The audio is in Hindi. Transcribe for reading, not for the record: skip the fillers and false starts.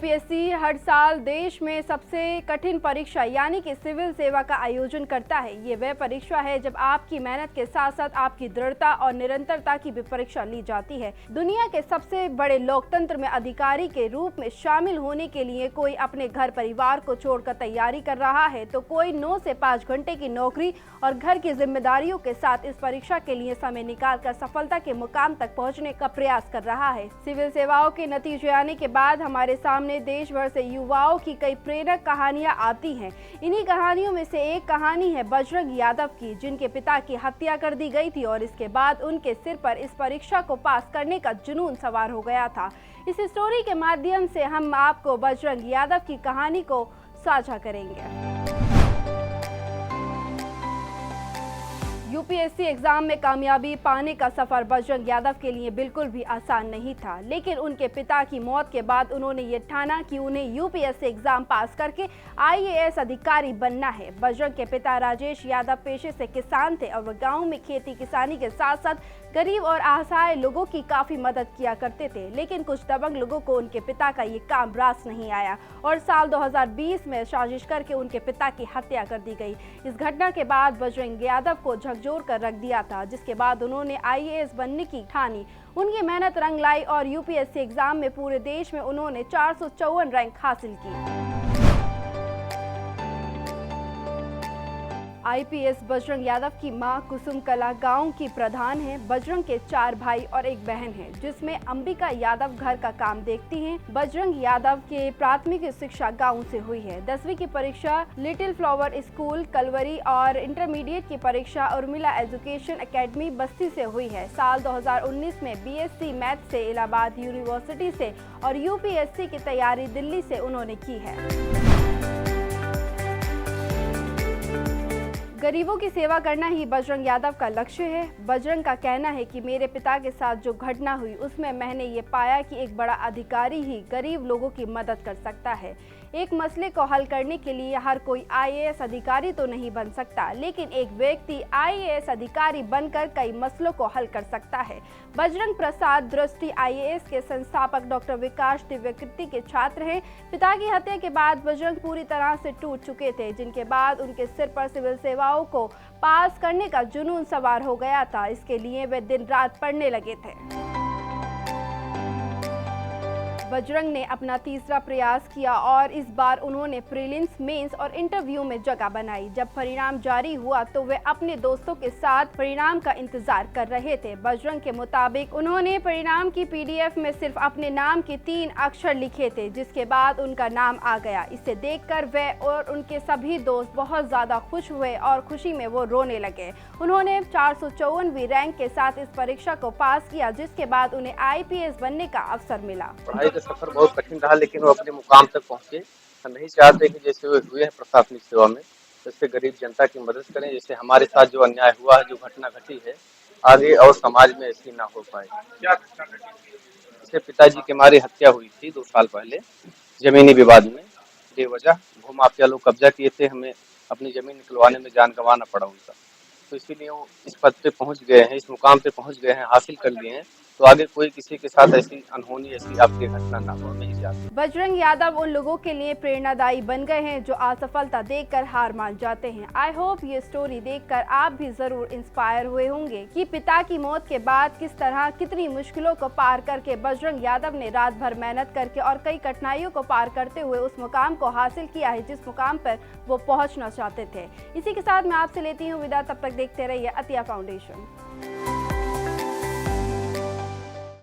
यूपीएससी हर साल देश में सबसे कठिन परीक्षा यानी कि सिविल सेवा का आयोजन करता है। ये वह परीक्षा है जब आपकी मेहनत के साथ साथ आपकी दृढ़ता और निरंतरता की भी परीक्षा ली जाती है। दुनिया के सबसे बड़े लोकतंत्र में अधिकारी के रूप में शामिल होने के लिए कोई अपने घर परिवार को छोड़कर तैयारी कर रहा है तो कोई 9 से 5 घंटे की नौकरी और घर की जिम्मेदारियों के साथ इस परीक्षा के लिए समय निकालकर सफलता के मुकाम तक पहुँचने का प्रयास कर रहा है। सिविल सेवाओं के नतीजे आने के बाद हमारे सामने देश भर से युवाओं की कई प्रेरक कहानियां आती हैं। इन्हीं कहानियों में से एक कहानी है बजरंग यादव की, जिनके पिता की हत्या कर दी गई थी और इसके बाद उनके सिर पर इस परीक्षा को पास करने का जुनून सवार हो गया था। इस स्टोरी के माध्यम से हम आपको बजरंग यादव की कहानी को साझा करेंगे। यूपीएससी एग्जाम में कामयाबी पाने का सफर बजरंग यादव के लिए बिल्कुल भी आसान नहीं था, लेकिन उनके पिता की मौत के बाद उन्होंने ये ठाना कि उन्हें यूपीएससी एग्जाम पास करके आईएएस अधिकारी बनना है। बजरंग के पिता राजेश यादव पेशे से किसान थे और वह गांव में खेती किसानी के साथ साथ गरीब और असहाय लोगों की काफी मदद किया करते थे, लेकिन कुछ दबंग लोगों को उनके पिता का ये काम रास नहीं आया और साल 2020 में साजिश करके उनके पिता की हत्या कर दी गई। इस घटना के बाद बजरंग यादव को झकझोर कर रख दिया था, जिसके बाद उन्होंने आईएएस बनने की ठानी। उनकी मेहनत रंग लाई और यूपीएससी एग्जाम में पूरे देश में उन्होंने 454 रैंक हासिल की। आईपीएस बजरंग यादव की मां कुसुम कला गांव की प्रधान है। बजरंग के 4 भाई और एक बहन है, जिसमें अंबिका यादव घर का काम देखती हैं। बजरंग यादव के प्राथमिक शिक्षा गांव से हुई है। 10वीं की परीक्षा लिटिल फ्लावर स्कूल कलवरी और इंटरमीडिएट की परीक्षा उर्मिला एजुकेशन एकेडमी बस्ती से हुई है। साल 2019 में बीएससी मैथ से इलाहाबाद यूनिवर्सिटी से और यूपीएससी की तैयारी दिल्ली से उन्होंने की है। गरीबों की सेवा करना ही बजरंग यादव का लक्ष्य है। बजरंग का कहना है कि मेरे पिता के साथ जो घटना हुई उसमें मैंने ये पाया कि एक बड़ा अधिकारी ही गरीब लोगों की मदद कर सकता है। एक मसले को हल करने के लिए हर कोई आईएएस अधिकारी तो नहीं बन सकता, लेकिन एक व्यक्ति आईएएस अधिकारी बनकर कई मसलों को हल कर सकता है। बजरंग प्रसाद दृष्टि आईएएस के संस्थापक डॉक्टर विकास दिव्यकृति के छात्र हैं। पिता की हत्या के बाद बजरंग पूरी तरह से टूट चुके थे, जिनके बाद उनके सिर पर सिविल सेवाओं को पास करने का जुनून सवार हो गया था। इसके लिए वे दिन रात पढ़ने लगे थे। बजरंग ने अपना तीसरा प्रयास किया और इस बार उन्होंने प्रीलिम्स, मेंस और इंटरव्यू में जगह बनाई। जब परिणाम जारी हुआ तो वे अपने दोस्तों के साथ परिणाम का इंतजार कर रहे थे। बजरंग के मुताबिक उन्होंने परिणाम की पीडीएफ में सिर्फ अपने नाम के 3 अक्षर लिखे थे, जिसके बाद उनका नाम आ गया। इसे देखकर वे और उनके सभी दोस्त बहुत ज्यादा खुश हुए और खुशी में वो रोने लगे। उन्होंने 454वीं रैंक के साथ इस परीक्षा को पास किया, जिसके बाद उन्हें आईपीएस बनने का अवसर मिला। सफर बहुत कठिन रहा, लेकिन वो अपने मुकाम तक पहुंचे। हम नहीं चाहते कि जैसे वो हुए हैं प्रशासनिक सेवा में, जैसे गरीब जनता की मदद करें। जैसे हमारे साथ जो अन्याय हुआ है, जो घटना घटी है, आगे और समाज में ऐसी ना हो पाए। जैसे पिताजी की हमारी हत्या हुई थी 2 साल पहले जमीनी विवाद में, बेवजह भूमाफिया लोग कब्जा किए थे, हमें अपनी जमीन निकलवाने में जान गंवाना पड़ा उनका। तो इसीलिए वो इस पद पे पहुंच गए हैं, इस मुकाम पे पहुंच गए हैं, हासिल कर लिए हैं। तो आगे कोई किसी के साथ ऐसी अनहोनी, ऐसी आपकी घटना ना हो। नहीं चाहते। बजरंग यादव उन लोगों के लिए प्रेरणादायी बन गए हैं जो असफलता देखकर हार मान जाते हैं। आई होप ये स्टोरी देखकर आप भी जरूर इंस्पायर हुए होंगे कि पिता की मौत के बाद किस तरह कितनी मुश्किलों को पार करके बजरंग यादव ने रात भर मेहनत करके और कई कठिनाइयों को पार करते हुए उस मुकाम को हासिल किया है जिस मुकाम पर वो पहुंचना चाहते थे। इसी के साथ मैं आपसे लेती हूँ विदा। तब तक देखते रहिए अतिया फाउंडेशन।